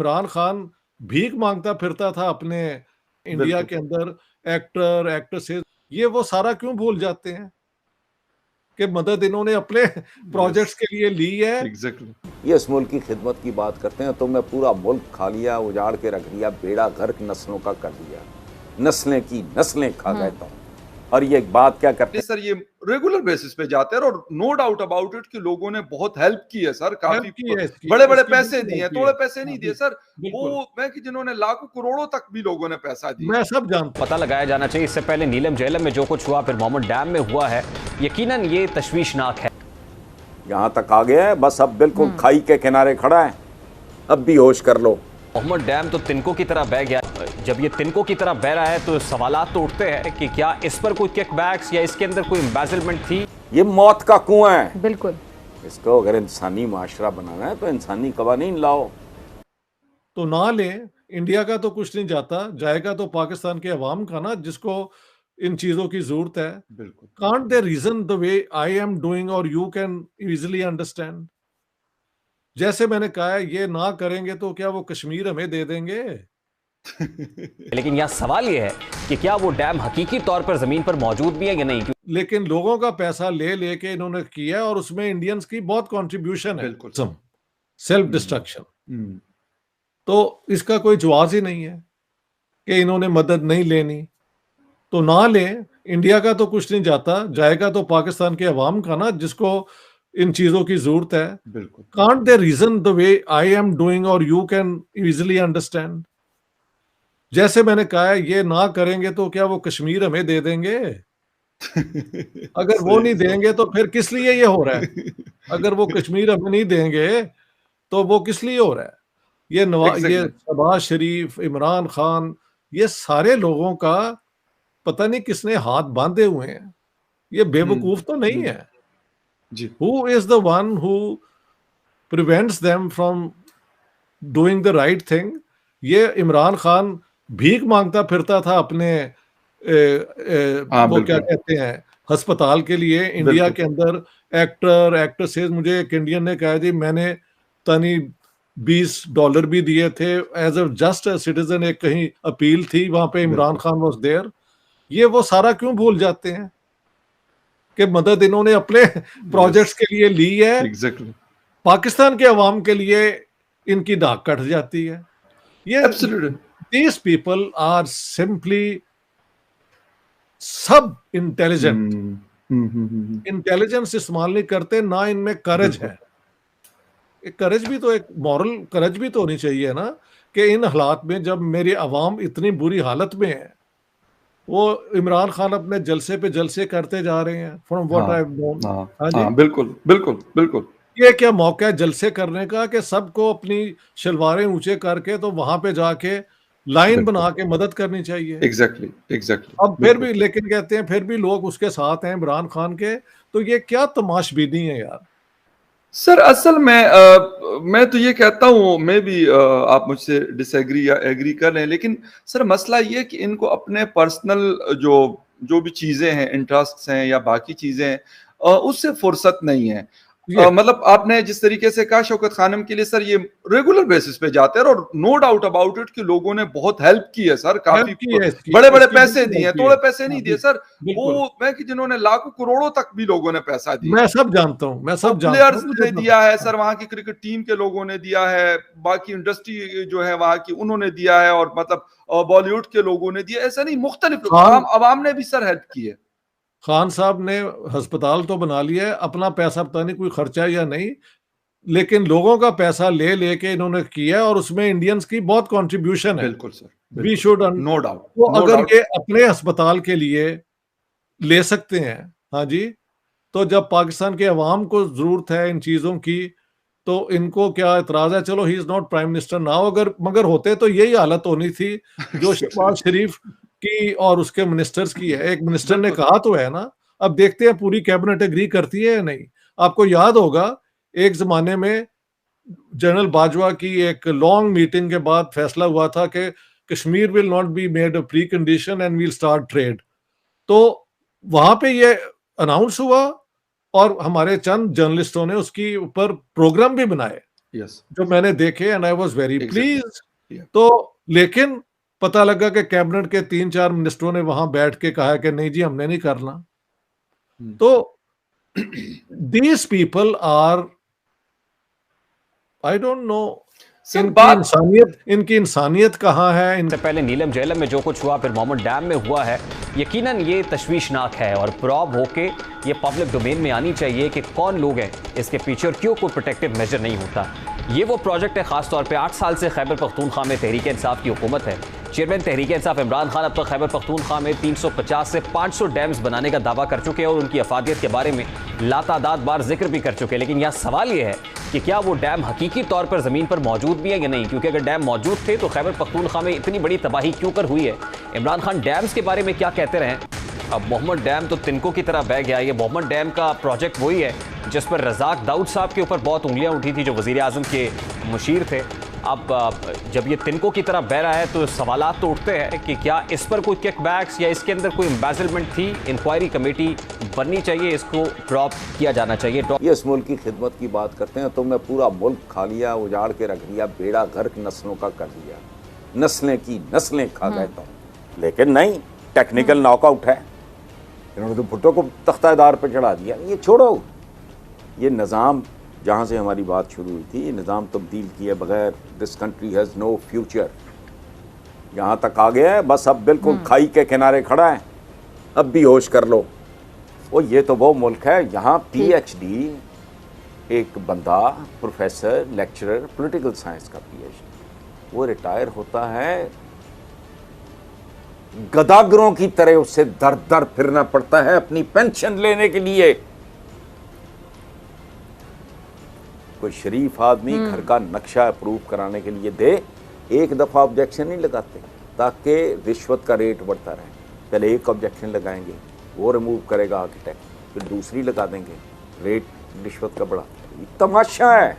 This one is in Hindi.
इमरान खान भीख मांगता फिरता था अपने इंडिया बिल्कुल के अंदर, एक्टर एक्ट्रेसेस, ये वो सारा क्यों भूल जाते हैं कि मदद इन्होंने अपने यस प्रोजेक्ट्स के लिए ली है। एग्जैक्टली ये इस मुल्क की खिदमत की बात करते हैं तो मैं पूरा मुल्क खा लिया, उजाड़ के रख दिया, बेड़ा गर्क नस्लों का कर दिया, नस्लें की नस्लें खा गए तो। और ये एक बात क्या करते हैं सर, ये रेगुलर बेसिस पे जाते हैं और नो डाउट अबाउट इट कि लोगों ने बहुत हेल्प की है सर, हेल्प काफी की है इसकी बड़े बड़े इसकी पैसे बिल्कुल दिए हेल्प हैं, की है। थोड़े पैसे हाँ नहीं जी, दिए सर। वो बिल्कुल, मैं कि जिन्होंने लाखों करोड़ों तक भी लोगों ने पैसा दिया। मैं सब जानता हूं। पता लगाया जाना चाहिए। इससे पहले नीलम झेलम में जो कुछ हुआ, फिर मोहम्मद डैम में हुआ है, यकीनन ये तशवीशनाक है। यहाँ तक आ गया है, बस अब बिल्कुल खाई के किनारे खड़ा है, अब भी होश कर लो। मोहम्मद डैम तो तिनकों की तरह बह गया। जब ये तिनकों की तरह बह रहा है तो सवालात तो उठते हैं कि क्या इस पर कोई किकबैक्स या इसके अंदर कोई एम्बेजलमेंट थी। ये मौत का कुआं है, बिल्कुल। इसको अगर इंसानी माशरा बनाना है तो इंसानी कवानीन लाओ। तो ना लें, इंडिया का तो कुछ नहीं जाता, जाएगा तो पाकिस्तान के अवाम का ना, जिसको इन चीजों की जरूरत है। बिल्कुल can't they reason the way I am doing और यू कैन इजीली अंडरस्टैंड। जैसे मैंने कहा है, ये ना करेंगे तो क्या वो कश्मीर हमें दे देंगे? लेकिन यहाँ सवाल ये है कि क्या वो डैम हकीकी तौर पर जमीन पर मौजूद भी है या नहीं। लेकिन लोगों का पैसा ले लेके इन्होंने किया और उसमें इंडियंस की बहुत कंट्रीब्यूशन है। बिल्कुल सेल्फ डिस्ट्रक्शन। हम्म, तो इसका कोई जवाब ही नहीं है कि इन्होंने मदद नहीं लेनी। तो ना लें, इंडिया का तो कुछ नहीं जाता, जाएगा तो पाकिस्तान के अवाम का ना, जिसको इन चीजों की जरूरत है। बिल्कुल can't they reason the way I am doing और यू कैन इजीली अंडरस्टैंड। जैसे मैंने कहा है, ये ना करेंगे तो क्या वो कश्मीर हमें दे देंगे? अगर वो नहीं देंगे तो फिर किस लिए ये हो रहा है? अगर वो कश्मीर हमें नहीं देंगे तो वो किस लिए हो रहा है? ये एग्जैक्टली शहबाज शरीफ, इमरान खान, ये सारे लोगों का पता नहीं किसने हाथ बांधे हुए हैं। ये बेवकूफ तो नहीं है। जी who is the one who prevents them from doing the right thing? ये इमरान खान भीख मांगता फिरता था अपने हाँ वो क्या बिल्कुल कहते हैं, अस्पताल के लिए इंडिया बिल्कुल के अंदर। एक्टर एक्ट्रेसेस, मुझे एक इंडियन ने कहा जी मैंने तनी $20 भी दिए थे एज अ जस्ट सिटीजन, एक कहीं अपील थी वहां पे, इमरान बिल्कुल खान वाज देयर। ये वो सारा क्यों भूल जाते हैं कि मदद इन्होंने अपने प्रोजेक्ट्स के लिए ली है। एग्जैक्टली पाकिस्तान के अवाम के लिए इनकी नाक कट जाती है। ये absolutely these people are simply सब इंटेलिजेंट। इंटेलिजेंस इस्तेमाल नहीं करते, ना इनमें करज बिल्कुल है। करज भी तो, एक मॉरल करज भी तो होनी चाहिए ना, कि इन हालात में जब मेरी आवाम इतनी बुरी हालत में है, वो इमरान खान अपने जलसे पे जलसे करते जा रहे हैं फ्रॉम व्हाट हाँ आई हैव नोन। हाँ हाँ जी, हाँ बिल्कुल बिल्कुल बिल्कुल ये क्या मौका है जलसे करने का कि सबको अपनी शलवारें ऊंचे करके तो वहां पे जाके लाइन बिल्कुल बना के मदद करनी चाहिए। एग्जैक्टली एग्जैक्टली अब फिर भी लेकिन कहते हैं फिर भी लोग उसके साथ हैं इमरान खान के, तो ये क्या तमाशबीनी है यार। सर असल में मैं तो ये कहता हूँ, मैं भी आप मुझसे डिसएग्री या एग्री कर रहे हैं, लेकिन सर मसला ये है कि इनको अपने पर्सनल जो जो भी चीजें हैं, इंटरेस्ट हैं या बाकी चीजें हैं, उससे फुर्सत नहीं है। ये मतलब आपने जिस तरीके से कहा शौकत खानम के लिए, सर ये रेगुलर बेसिस पे जाते हैं और नो डाउट अबाउट इट कि लोगों ने बहुत हेल्प की है सर, हेल्प काफी की है इसकी बड़े बड़े इसकी पैसे बिल्कुल दिए हैं, हेल्प की थोड़े है। पैसे नहीं हाँ, दिए सर। बिल्कुल, वो मैं कि जिन्होंने लाखों करोड़ों तक भी लोगों ने पैसा दिया, मैं सब जानता हूँ, मैं सब जानता प्लेयर्स हूँ, मुझे ने दिया है सर, वहां की क्रिकेट टीम के लोगों ने दिया है, बाकी इंडस्ट्री जो है वहां की उन्होंने दिया है, और मतलब बॉलीवुड के लोगों ने दिया, ऐसा नहीं, मुख्तलिफ लोग, खान अवाम ने भी सर हेल्प की है। खान साहब ने अस्पताल तो बना लिया है, अपना पैसा पता नहीं कोई खर्चा या नहीं, लेकिन लोगों का पैसा ले लेके इन्होंने किया और उसमें इंडियंस की बहुत कंट्रीब्यूशन है। बिल्कुल सर वी बिल्कुल, शुड, नो डाउट तो नो अगर डाउट। ये अपने अस्पताल के लिए ले सकते हैं, हाँ जी, तो जब पाकिस्तान के अवाम को जरूरत है इन चीजों की, तो इनको क्या एतराज है? चलो, he is not prime minister now, अगर मगर होते तो यही हालत होनी थी जो शहबाज शरीफ की और उसके मिनिस्टर्स की है। एक मिनिस्टर ने बिल्कुल कहा तो है ना, अब देखते हैं पूरी कैबिनेट एग्री करती है या नहीं। आपको याद होगा एक जमाने में जनरल बाजवा की एक लॉन्ग मीटिंग के बाद फैसला हुआ था कि Kashmir will not be made a precondition and we'll start trade. तो वहां पे ये अनाउंस हुआ और हमारे चंद जर्नलिस्टों ने उसकी ऊपर प्रोग्राम भी बनाए। यस, जो मैंने देखे, and I was very exactly, pleased. या, तो लेकिन पता लगा कि कैबिनेट के 3-4 मिनिस्टरों ने वहां बैठ के कहा कि नहीं जी, हमने नहीं करना। तो these people are, I don't know, sir बात इनकी इंसानियत कहाँ है? सबसे पहले नीलम झेलम में जो कुछ हुआ, फिर मोहम्मद डैम में हुआ है, यकीनन ये तशवीशनाक है और प्रॉब होके ये पब्लिक डोमेन में आनी चाहिए कि कौन लोग हैं इसके पीछे और क्यों कोई प्रोटेक्टिव मेजर नहीं होता। ये वो प्रोजेक्ट है, खास तौर पे 8 साल से खैबर पख्तूनख्वा में तहरीक इंसाफ की हुकूमत है। चेयरमैन तहरीक इंसाफ इमरान खान अब तक खैबर पख्तूनख्वा में 350 से 500 डैम्स बनाने का दावा कर चुके हैं और उनकी अफादियत के बारे में लातादाद बार जिक्र भी कर चुके हैं। लेकिन यहाँ सवाल ये है कि क्या वो डैम हकीकी तौर पर ज़मीन पर मौजूद भी है या नहीं, क्योंकि अगर डैम मौजूद थे तो खैबर पख्तूनख्वा में इतनी बड़ी तबाही क्यों कर हुई है। इमरान खान डैम्स के बारे में क्या कहते रहे। अब मोहम्मद डैम तो तिनकों की तरह बह गया। ये मोहम्मद डैम का प्रोजेक्ट वही है जिस पर रज़ाक दाऊद साहब के ऊपर बहुत उंगलियां उठी थी, जो वज़ीर आज़म के मुशीर थे। अब जब ये तिनकों की तरह बह रहा है तो सवालात तो उठते हैं कि क्या इस पर कोई किकबैक्स या इसके अंदर कोई एम्बेजलमेंट थी। इंक्वायरी कमेटी बननी चाहिए, इसको ड्रॉप किया जाना चाहिए। ये इस मुल्क की खिदमत की बात करते हैं, तुमने पूरा मुल्क खा लिया, उजाड़ के रख दिया, बेड़ा गर्क नस्लों का कर दिया, नस्लें की नस्लें खा गए तुम। लेकिन नहीं, टेक्निकल नॉकआउट है। इन्होंने तो भुट्टो को तख्तादार पर चढ़ा दिया। ये छोड़ो, ये निज़ाम जहाँ से हमारी बात शुरू हुई थी, ये निज़ाम तब्दील किए बगैर this country has no future. यहाँ तक आ गया है, बस अब बिल्कुल खाई के किनारे खड़ा है, अब भी होश कर लो। वो ये तो वो मुल्क है यहाँ PhD, एक बंदा प्रोफेसर लेक्चरर पॉलिटिकल साइंस का PhD, वो रिटायर होता है, गदागरों की तरह उससे दर दर फिरना पड़ता है अपनी पेंशन लेने के लिए। कोई शरीफ आदमी घर का नक्शा अप्रूव कराने के लिए दे, एक दफ़ा ऑब्जेक्शन नहीं लगाते ताकि रिश्वत का रेट बढ़ता रहे। पहले एक ऑब्जेक्शन लगाएंगे, वो रिमूव करेगा आर्किटेक्ट, फिर दूसरी लगा देंगे, रेट रिश्वत का बढ़ा। तमाशा है।